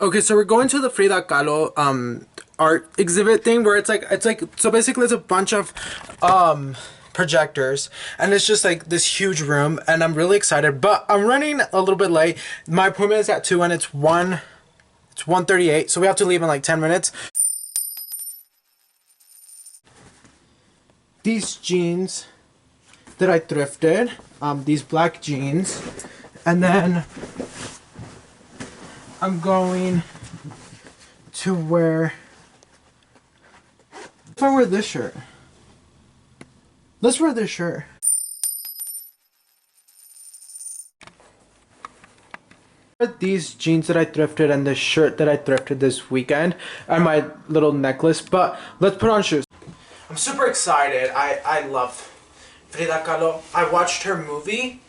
Okay, so we're going to the Frida Kahlo art exhibit thing where it's like so basically it's a bunch of projectors and it's just like this huge room and I'm really excited, but I'm running a little bit late. My appointment is at 2 and it's 1:38, so we have to leave in like 10 minutes. These jeans that I thrifted, these black jeans, and then I'm going to wear. If I wear this shirt, let's wear this shirt. These jeans that I thrifted and this shirt that I thrifted this weekend and my little necklace, but let's put on shoes. I'm super excited. I love Frida Kahlo. I watched her movie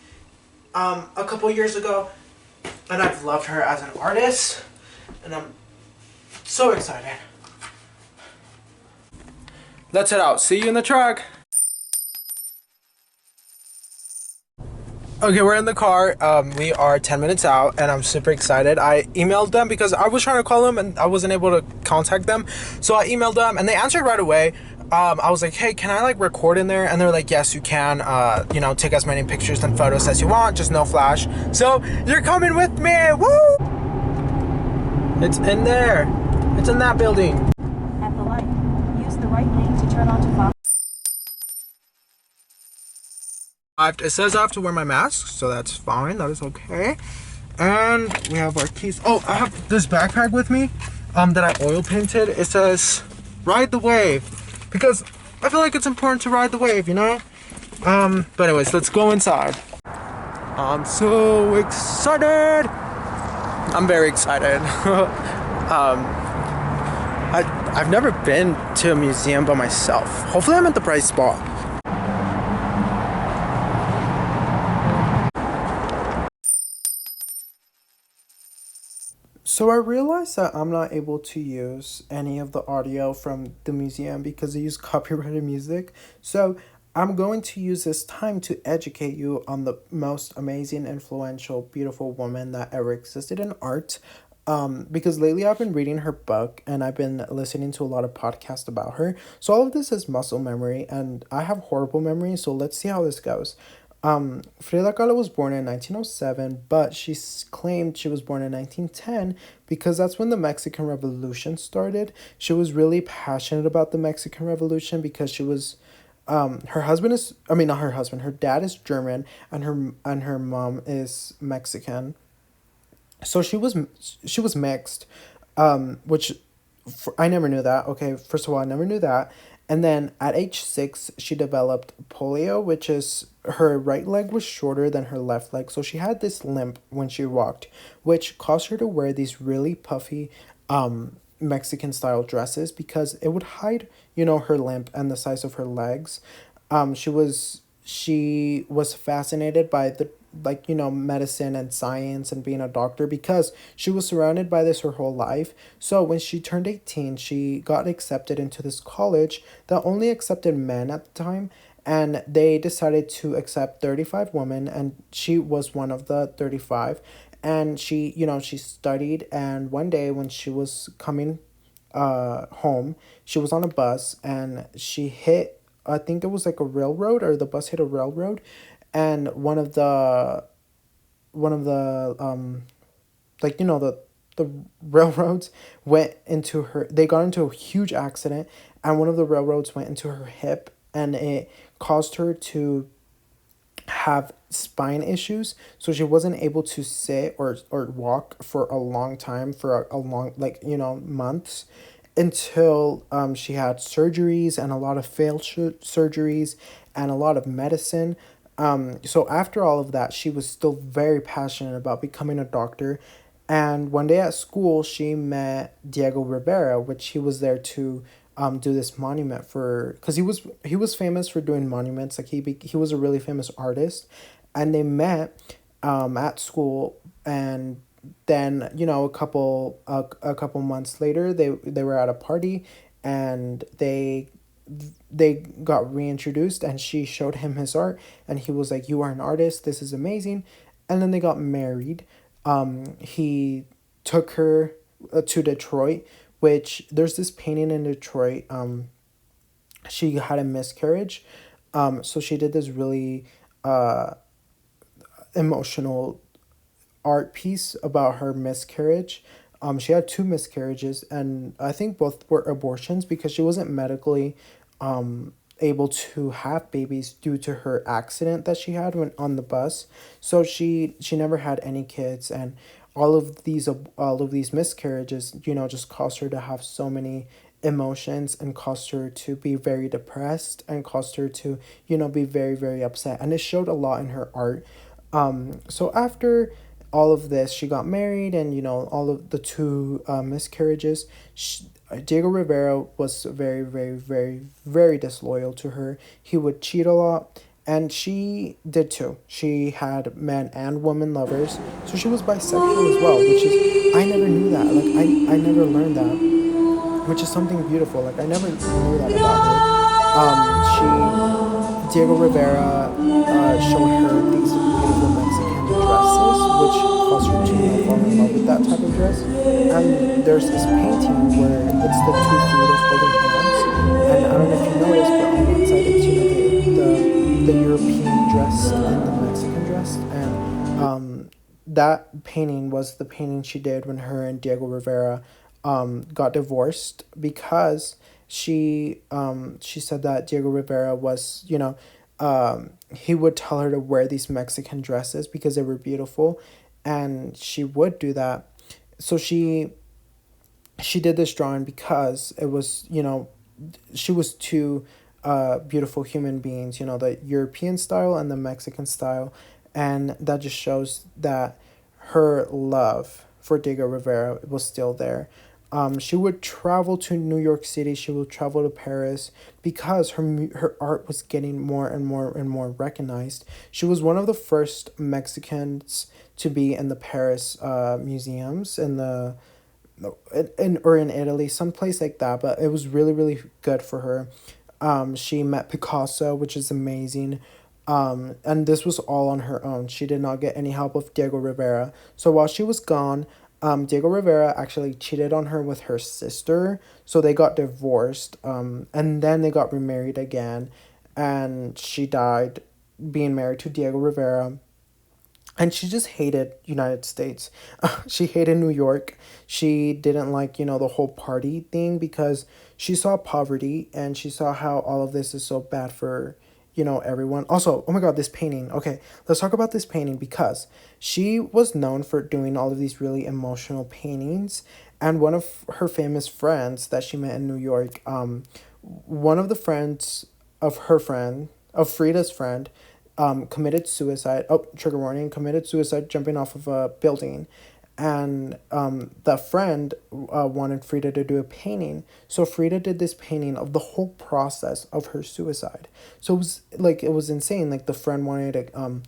a couple years ago and I've loved her as an artist and I'm so excited. Let's head out. See you in the truck. Okay, we're in the car. We are 10 minutes out and I'm super excited. I emailed them because I was trying to call them and I wasn't able to contact them. So I emailed them and they answered right away. I was like, hey, can I like record in there? And they're like, yes, you can. Take as many pictures and photos as you want, just no flash. So you're coming with me. Woo! It's in there. It's in that building. At the light, use the right lane to turn onto Fox. It says I have to wear my mask, so that's fine. That is okay. And we have our keys. Oh, I have this backpack with me that I oil painted. It says ride the wave because I feel like it's important to ride the wave, you know? But anyways, let's go inside. I'm so excited. I'm very excited. I've never been to a museum by myself. Hopefully I'm at the right spot. So I realized that I'm not able to use any of the audio from the museum because they use copyrighted music. So I'm going to use this time to educate you on the most amazing, influential, beautiful woman that ever existed in art. Because lately I've been reading her book and I've been listening to a lot of podcasts about her. So all of this is muscle memory and I have horrible memory. So let's see how this goes. Frida Kahlo was born in 1907, but she claimed she was born in 1910 because that's when the Mexican Revolution started. She was really passionate about the Mexican Revolution because she was, her husband is, I mean, not her husband, her dad is German and her mom is Mexican. So she was mixed, which I never knew that. Okay, first of all, I never knew that. And then at age 6, she developed polio, which is her right leg was shorter than her left leg. So she had this limp when she walked, which caused her to wear these really puffy Mexican style dresses because it would hide, her limp and the size of her legs. She was fascinated by the medicine and science and being a doctor because she was surrounded by this her whole life. So when she turned 18, she got accepted into this college that only accepted men at the time, and they decided to accept 35 women and she was one of the 35. And she studied, and one day when she was coming home, she was on a bus and she hit, I think it was like a railroad, or the bus hit a railroad, and one of the the railroads went into her. They got into a huge accident, and one of the railroads went into her hip, and it caused her to have spine issues, so she wasn't able to sit or walk for a long time, for a long, months, until she had surgeries and a lot of failed surgeries and a lot of medicine. So after all of that, she was still very passionate about becoming a doctor. And one day at school, she met Diego Rivera, which he was there to do this monument for, because he was famous for doing monuments. Like he was a really famous artist, and they met at school. And then a couple months later, they were at a party, and they got reintroduced, and she showed him his art, and he was like, you are an artist, this is amazing. And then they got married. He took her to Detroit, which there's this painting in Detroit. She had a miscarriage, so she did this really emotional art piece about her miscarriage. She had two miscarriages, and I think both were abortions because she wasn't medically able to have babies due to her accident that she had when on the bus. So she never had any kids, and all of these miscarriages, just caused her to have so many emotions and caused her to be very depressed and caused her to be very very upset, and it showed a lot in her art. So after all of this, she got married, and all of the two miscarriages. Diego Rivera was very, very, very, very disloyal to her. He would cheat a lot, and she did too. She had man and woman lovers, so she was bisexual as well, which is I never knew that. Like I never learned that, which is something beautiful. Like I never knew that about her. She Diego Rivera showed her these beautiful Mexican dresses, which caused her to fall in love with that type of dress. And there's this painting where it's the two Fridas holding hands, and I don't know if you noticed, but on one side it's the European dress and the Mexican dress, and that painting was the painting she did when her and Diego Rivera got divorced because she said that Diego Rivera was, he would tell her to wear these Mexican dresses because they were beautiful, and she would do that. So she did this drawing because it was, she was two beautiful human beings, the European style and the Mexican style, and that just shows that her love for Diego Rivera was still there. She would travel to New York City. She would travel to Paris because her art was getting more and more and more recognized. She was one of the first Mexicans to be in the Paris museums in Italy, someplace like that. But it was really really good for her. She met Picasso, which is amazing. And this was all on her own. She did not get any help of Diego Rivera. So while she was gone, Diego Rivera actually cheated on her with her sister. So they got divorced. And then they got remarried again. And she died being married to Diego Rivera, and she just hated United States. She hated New York. She didn't like, the whole party thing because she saw poverty and she saw how all of this is so bad for, everyone. Also, oh my god, this painting. Okay, let's talk about this painting because she was known for doing all of these really emotional paintings, and one of her famous friends that she met in New York, one of the friends of Frida's friend, committed suicide. Oh, trigger warning! Committed suicide jumping off of a building, and the friend wanted Frida to do a painting. So Frida did this painting of the whole process of her suicide. So it was insane. Like the friend wanted to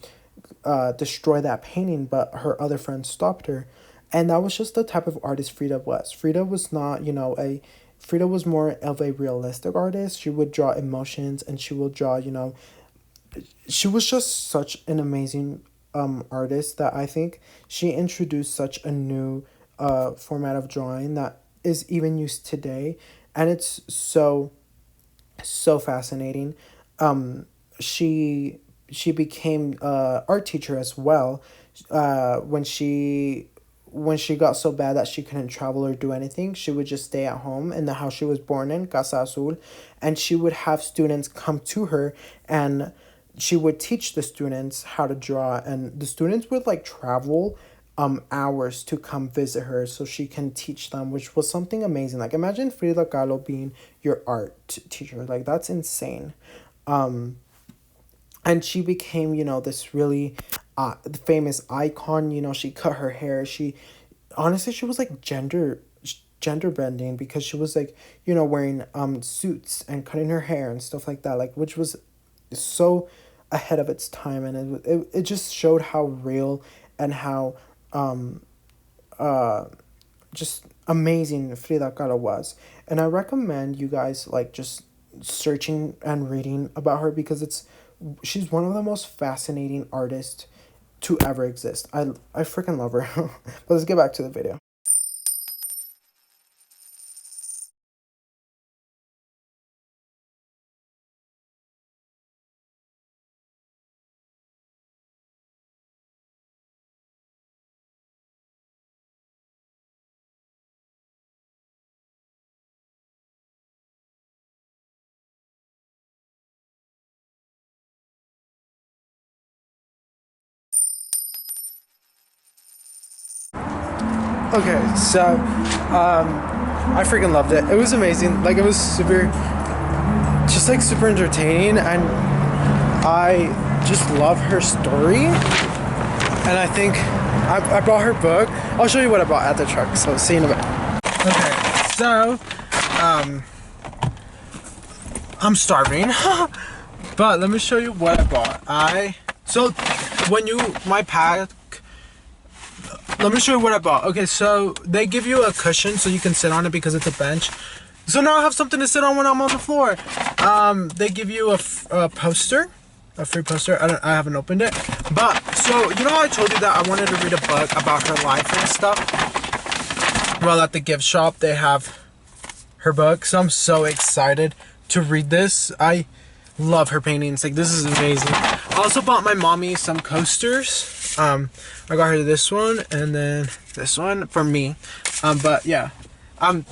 destroy that painting, but her other friend stopped her, and that was just the type of artist Frida was. Frida was not Frida was more of a realistic artist. She would draw emotions, and she would draw she was just such an amazing artist that I think she introduced such a new format of drawing that is even used today, and it's so fascinating. She became a art teacher as well when she got so bad that she couldn't travel or do anything. She would just stay at home in the house she was born in, Casa Azul, and she would have students come to her, and she would teach the students how to draw, and the students would like travel hours to come visit her so she can teach them, which was something amazing. Like imagine Frida Kahlo being your art teacher. Like that's insane. And she became, this really famous icon. She cut her hair. She honestly, she was like gender bending because she was like, wearing suits and cutting her hair and stuff like that, like which was so ahead of its time, and it just showed how real and how just amazing Frida Kahlo was. And I recommend you guys like just searching and reading about her because she's one of the most fascinating artists to ever exist. I freaking love her. But let's get back to the video. Okay, so I freaking loved it. It was amazing. Like, it was super, just like super entertaining, and I just love her story. And I think I bought her book. I'll show you what I bought at the truck. So see you in a bit. Okay, so I'm starving, but let me show you what I bought. Let me show you what I bought. Okay, so they give you a cushion so you can sit on it because it's a bench. So now I have something to sit on when I'm on the floor. They give you a poster, a free poster. I haven't opened it, but so you know I told you that I wanted to read a book about her life and stuff. Well, at the gift shop they have her book, so I'm so excited to read this. I love her paintings. Like, this is amazing. I also bought my mommy some coasters. I got her this one and then this one for me. But yeah, it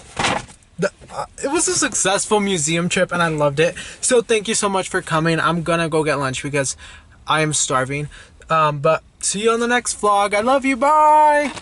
was a successful museum trip and I loved it. So thank you so much for coming. I'm gonna go get lunch because I am starving. But see you on the next vlog. I love you. Bye.